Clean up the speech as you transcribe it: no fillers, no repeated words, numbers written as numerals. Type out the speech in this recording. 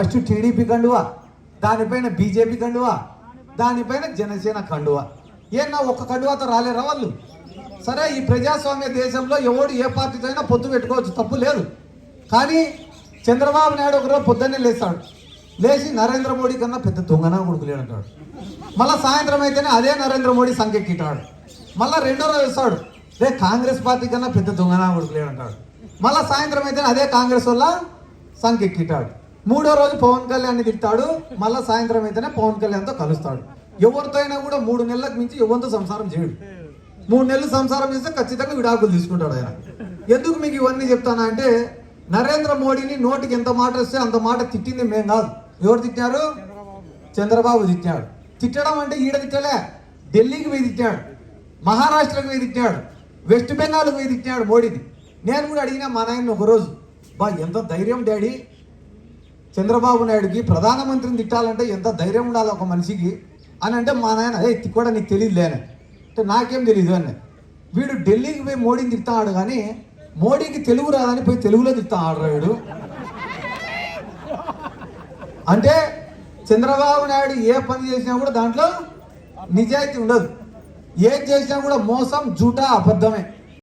First TDP కండువా, దానిపైన BJP కండువా, దానిపైన జనసేన కండువా. ఏనా ఒక్క కండువాతో రాలేరా వాళ్ళు? సరే, ఈ ప్రజాస్వామ్య దేశంలో ఎవడు ఏ పార్టీతో అయినా పొత్తు పెట్టుకోవచ్చు, తప్పు లేదు. కానీ చంద్రబాబు నాయుడు ఒకరోజు పొద్దున్నే లేస్తాడు, లేచి నరేంద్ర మోడీ కన్నా పెద్ద దొంగనా కొడుకులేడు అంటాడు. మళ్ళీ సాయంత్రం అయితేనే అదే నరేంద్ర మోడీ సంకెక్కిటాడు. మళ్ళీ రెండో రోజు వస్తాడు, రే కాంగ్రెస్ పార్టీ కన్నా పెద్ద దొంగనా కొడుకులేడు అంటాడు. మళ్ళీ సాయంత్రం అయితేనే అదే కాంగ్రెస్ వల్ల సంకెక్కిటాడు. మూడో రోజు పవన్ కళ్యాణ్ని తిట్టాడు, మళ్ళీ సాయంత్రం అయితేనే పవన్ కళ్యాణ్తో కలుస్తాడు. ఎవరితో అయినా కూడా 3 నెలలకు మించి ఎవరితో సంసారం చేయడు. 3 నెలలు సంసారం చేస్తే ఖచ్చితంగా విడాకులు తీసుకుంటాడు ఆయన. ఎందుకు మీకు ఇవన్నీ చెప్తానా అంటే, నరేంద్ర మోడీని నోటికి ఎంత మాట వస్తే అంత మాట తిట్టింది మేం కాదు. ఎవరు తిట్టారు? చంద్రబాబు తిట్టాడు. తిట్టడం అంటే ఈడ తిట్టలే, ఢిల్లీకి పోయి తిట్టాడు, మహారాష్ట్రకు పోయి తిట్టాడు, వెస్ట్ బెంగాల్కి పోయి తిట్టాడు మోడీని. నేను కూడా అడిగినా మా నాయన్ని ఒకరోజు, బా ఎంత ధైర్యం డాడీ, చంద్రబాబు నాయుడుకి ప్రధానమంత్రిని తిట్టాలంటే ఎంత ధైర్యం ఉండాలి ఒక మనిషికి అని అంటే, మా నాయన కూడా నీకు తెలియదులే అంటే, నాకేం తెలియదు అని. వీడు ఢిల్లీకి పోయి మోడీని తిడతాడు, కానీ మోడీకి తెలుగు రాదని పోయి తెలుగులో తిడతాడు వీడు. అంటే చంద్రబాబు నాయుడు ఏ పని చేసినా కూడా దాంట్లో నిజాయితీ ఉండదు, ఏది చేసినా కూడా మోసం, జూటా, అబద్ధమే.